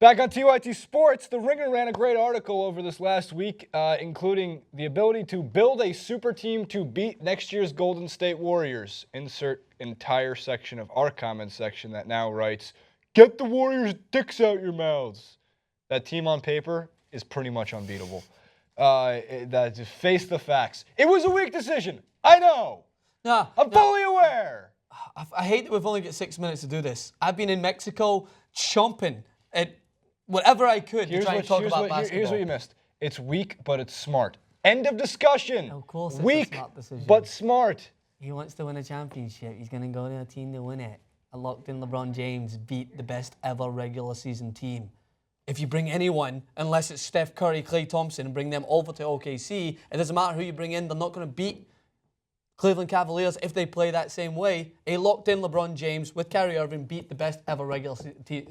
Back on TYT Sports, The Ringer ran a great article over this last week, including the ability to build a super team to beat next year's Golden State Warriors. Insert entire section of our comment section that now writes, "Get the Warriors' dicks out your mouths." That team on paper is pretty much unbeatable. Just face the facts. It was a weak decision. I know. I'm fully aware. I hate that we've only got 6 minutes to do this. I've been in Mexico chomping at whatever I could to try and talk about basketball. Here's what you missed. It's weak, but it's smart. End of discussion. Of course it's weak, a smart decision. but smart. He wants to win a championship. He's going to go to a team to win it. A locked-in LeBron James beat the best ever regular season team. If you bring anyone, unless it's Steph Curry, Klay Thompson, and bring them over to OKC, it doesn't matter who you bring in, they're not going to beat Cleveland Cavaliers if they play that same way. A locked-in LeBron James with Kyrie Irving beat the best ever regular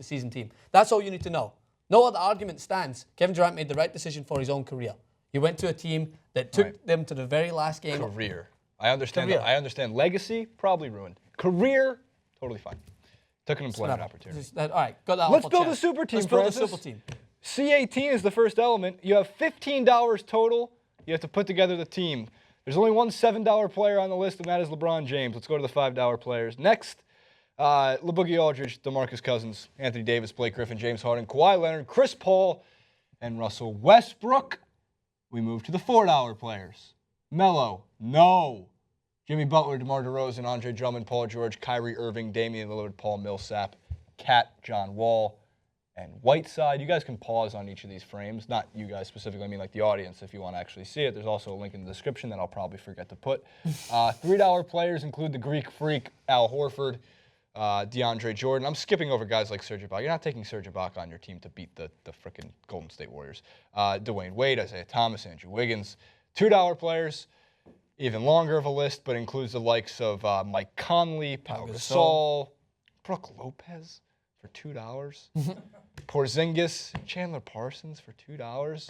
season team. That's all you need to know. No other argument stands. Kevin Durant made the right decision for his own career. He went to a team that took them to the very last game. Career. I understand. I understand. Legacy, probably ruined. Career, totally fine. Took an employment opportunity. All right, got that. Let's build a super team, Let's build a super team. C18 is the first element. You have $15 total. You have to put together the team. There's only one $7 player on the list, and that is LeBron James. Let's go to the $5 players. Next, LaBoogie Aldridge, DeMarcus Cousins, Anthony Davis, Blake Griffin, James Harden, Kawhi Leonard, Chris Paul, and Russell Westbrook. We move to the $4 players. Melo, no. Jimmy Butler, DeMar DeRozan, Andre Drummond, Paul George, Kyrie Irving, Damian Lillard, Paul Millsap, Cat, John Wall, and Whiteside. You guys can pause on each of these frames. Not you guys specifically, I mean like the audience if you want to actually see it. There's also a link in the description that I'll probably forget to put. $3 players include the Greek Freak, Al Horford, DeAndre Jordan. I'm skipping over guys like Serge Ibaka. You're not taking Serge Ibaka on your team to beat the frickin' Golden State Warriors. Dwayne Wade, Isaiah Thomas, Andrew Wiggins. $2 players, even longer of a list, but includes the likes of Mike Conley, Pau Gasol, Brooke Lopez for $2. Porzingis, Chandler Parsons for $2.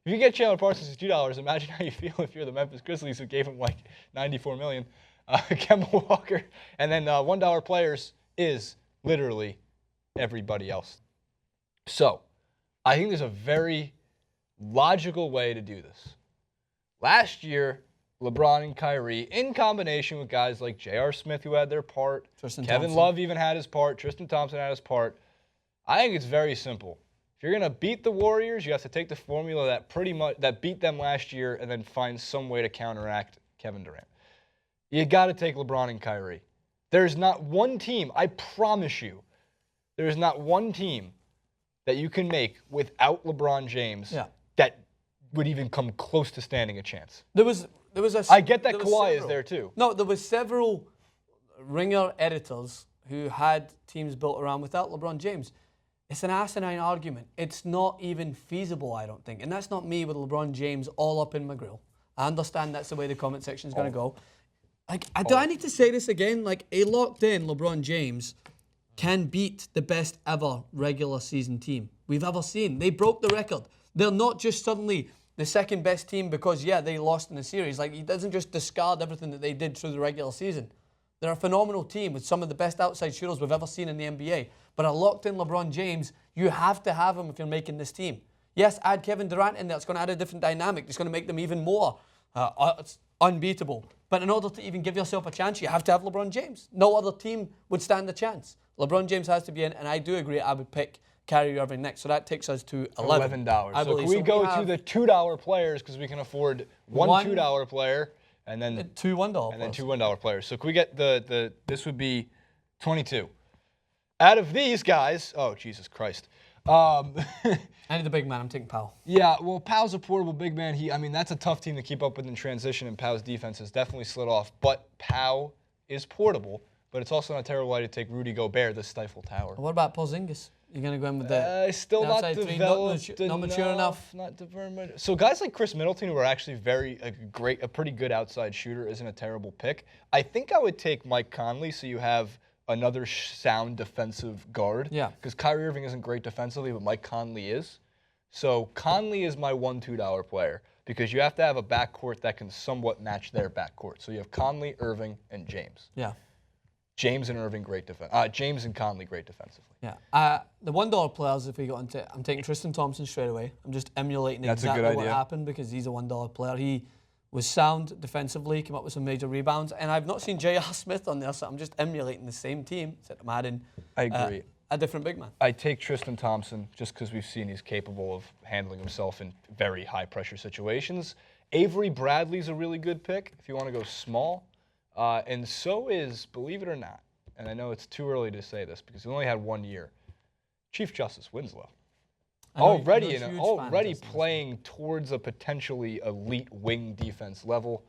If you get Chandler Parsons for $2, imagine how you feel if you're the Memphis Grizzlies who gave him like $94 million. Kemba Walker, and then $1 players is literally everybody else. So, I think there's a very logical way to do this. Last year, LeBron and Kyrie, in combination with guys like J.R. Smith, who had their part, Kevin Love even had his part, Tristan Thompson had his part. I think it's very simple. If you're going to beat the Warriors, you have to take the formula that beat them last year and then find some way to counteract Kevin Durant. You got to take LeBron and Kyrie. There's not one team, I promise you, there is not one team that you can make without LeBron James that would even come close to standing a chance. I get that Kawhi is there too. No, there was several Ringer editors who had teams built around without LeBron James. It's an asinine argument. It's not even feasible, I don't think. And that's not me with LeBron James all up in my grill. I understand that's the way the comment section is going to go. Like, do I need to say this again? Like, a locked-in LeBron James can beat the best ever regular season team we've ever seen. They broke the record. They're not just suddenly the second best team because, they lost in the series. Like, he doesn't just discard everything that they did through the regular season. They're a phenomenal team with some of the best outside shooters we've ever seen in the NBA. But a locked-in LeBron James, you have to have him if you're making this team. Yes, add Kevin Durant in there. It's going to add a different dynamic. It's going to make them even more unbeatable. But in order to even give yourself a chance, you have to have LeBron James. No other team would stand a chance. LeBron James has to be in, and I do agree I would pick Kyrie Irving next. So that takes us to $11. So can we go to the $2 players because we can afford one $2 player and then two $1 players. And then two $1 players. So can we get this would be 22. Out of these guys, oh Jesus Christ. I need the big man. I'm taking Powell. Yeah, well, Powell's a portable big man. That's a tough team to keep up with in transition, and Powell's defense has definitely slid off. But Powell is portable, but it's also not a terrible idea to take Rudy Gobert, the stifle tower. What about Porzingis? You're going to go in with the still not developed not mature enough. So guys like Chris Middleton, who are actually a pretty good outside shooter, isn't a terrible pick. I think I would take Mike Conley, so you have another sound defensive guard. Yeah. Because Kyrie Irving isn't great defensively, but Mike Conley is. So Conley is my $2 player because you have to have a backcourt that can somewhat match their backcourt. So you have Conley, Irving, and James. Yeah. James and Irving, great defense. James and Conley, great defensively. Yeah. The $1 players, if we got into it, I'm taking Tristan Thompson straight away. I'm just emulating exactly what happened because he's a $1 player. He was sound defensively, came up with some major rebounds, and I've not seen J.R. Smith on there, so I'm just emulating the same team. Except I'm adding I agree. A different big man. I take Tristan Thompson just because we've seen he's capable of handling himself in very high-pressure situations. Avery Bradley's a really good pick if you want to go small. And so is, believe it or not, and I know it's too early to say this because he only had 1 year, Chief Justice Winslow. Already playing towards a potentially elite wing defense level.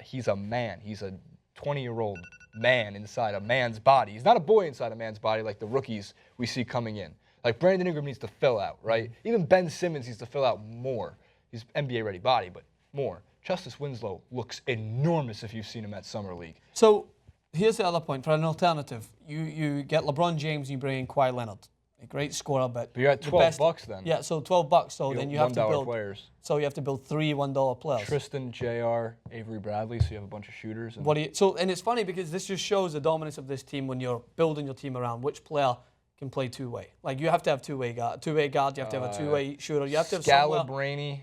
He's a man. He's a 20-year-old man inside a man's body. He's not a boy inside a man's body like the rookies we see coming in. Like Brandon Ingram needs to fill out, right? Even Ben Simmons needs to fill out more. He's NBA-ready body, but more. Justice Winslow looks enormous if you've seen him at Summer League. So here's the other point. For an alternative, you get LeBron James and you bring in Kawhi Leonard. A great scorer, but you're at $12 then. Yeah, so $12. So then you have to build players. So you have to build 3 $1 players. Tristan, JR, Avery Bradley, so you have a bunch of shooters. And and it's funny because this just shows the dominance of this team when you're building your team around which player can play two-way. Like you have to have two-way guard, you have to have a two-way shooter. You have to have Scalabrine.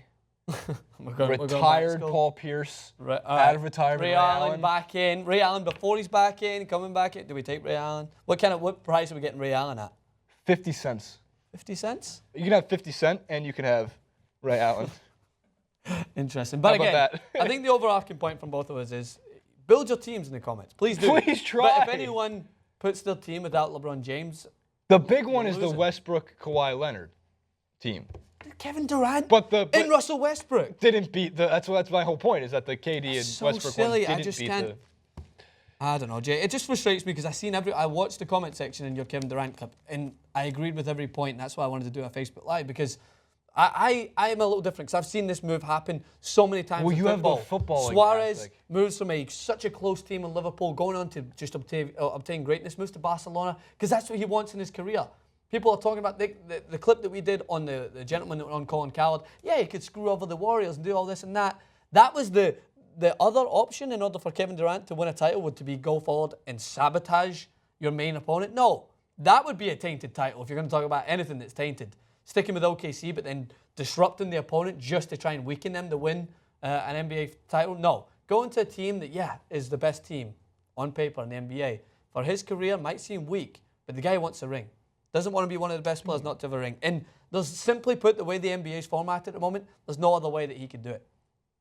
Retired Paul Pierce. Out of retirement. Ray Allen back in. Ray Allen before he's back in, coming back in. Do we take Ray Allen? What price are we getting Ray Allen at? 50 cents. 50 cents? You can have 50 Cent and you can have Ray Allen. Interesting. But again, I think the overarching point from both of us is build your teams in the comments. Please do. Please try. But if anyone puts their team without LeBron James, the big one is the Westbrook Kawhi Leonard team. Kevin Durant and Russell Westbrook didn't beat the. That's my whole point is that the KD and so Westbrook silly. one didn't beat the. I don't know, Jay. It just frustrates me because I watched the comment section in your Kevin Durant clip, and I agreed with every point. And that's why I wanted to do a Facebook Live because I am a little different because I've seen this move happen so many times. Well, in you football. have the football. Suarez moves from such a close team in Liverpool, going on to just obtain greatness, moves to Barcelona because that's what he wants in his career. People are talking about the clip that we did on the gentleman on Colin Coward. Yeah, he could screw over the Warriors and do all this and that. That was the other option in order for Kevin Durant to win a title would to be go forward and sabotage your main opponent. No, that would be a tainted title if you're going to talk about anything that's tainted. Sticking with OKC but then disrupting the opponent just to try and weaken them to win an NBA title. No, go into a team that, is the best team on paper in the NBA. For his career, might seem weak, but the guy wants a ring. Doesn't want to be one of the best players not to have a ring. And there's simply put, the way the NBA is formatted at the moment, there's no other way that he could do it.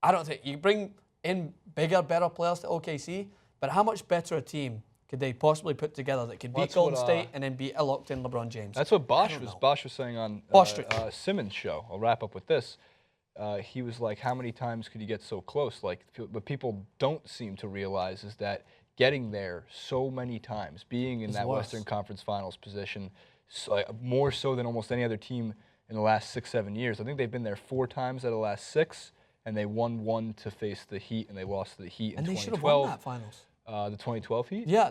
I don't think you bring in bigger, better players to OKC, but how much better a team could they possibly put together that could beat Golden State and then beat a locked-in LeBron James? That's what Bosch was saying on Simmons' show. I'll wrap up with this. He was like, how many times could you get so close? Like, what people don't seem to realize is that getting there so many times, being in that Western Conference Finals position, more so than almost any other team in the last 6-7 years. I think they've been there 4 times out of the last 6. And they won 1 to face the Heat, and they lost to the Heat in 2012. And they should have won that finals. The 2012 Heat? Yeah,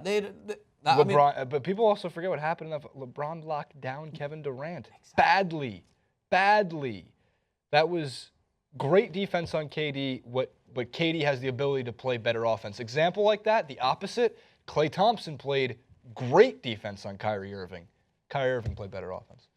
LeBron, but people also forget what happened. LeBron locked down Kevin Durant badly. That was great defense on KD, but KD has the ability to play better offense. Example like that, the opposite, Klay Thompson played great defense on Kyrie Irving. Kyrie Irving played better offense.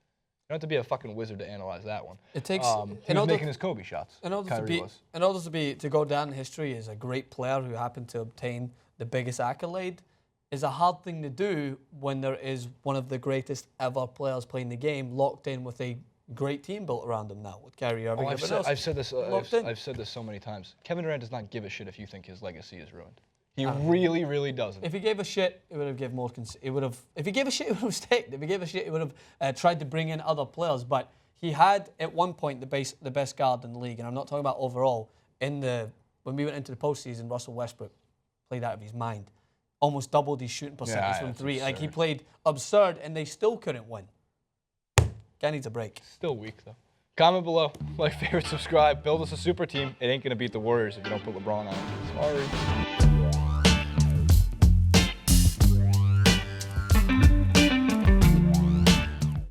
You don't have to be a fucking wizard to analyze that one. It takes. He was making his Kobe shots. In order to go down in history as a great player who happened to obtain the biggest accolade, is a hard thing to do when there is one of the greatest ever players playing the game locked in with a great team built around him now with Kyrie Irving. I've said this so many times. Kevin Durant does not give a shit if you think his legacy is ruined. He really, really doesn't. If he gave a shit, it would have given more. If he gave a shit, it would have stayed. If he gave a shit, it would have tried to bring in other players. But he had at one point the best guard in the league, and I'm not talking about overall. When we went into the postseason, Russell Westbrook played out of his mind, almost doubled his shooting percentage from 3. Absurd. Like he played absurd, and they still couldn't win. Guy needs a break. Still weak though. Comment below, like, favorite, subscribe, build us a super team. It ain't gonna beat the Warriors if you don't put LeBron on it. Sorry.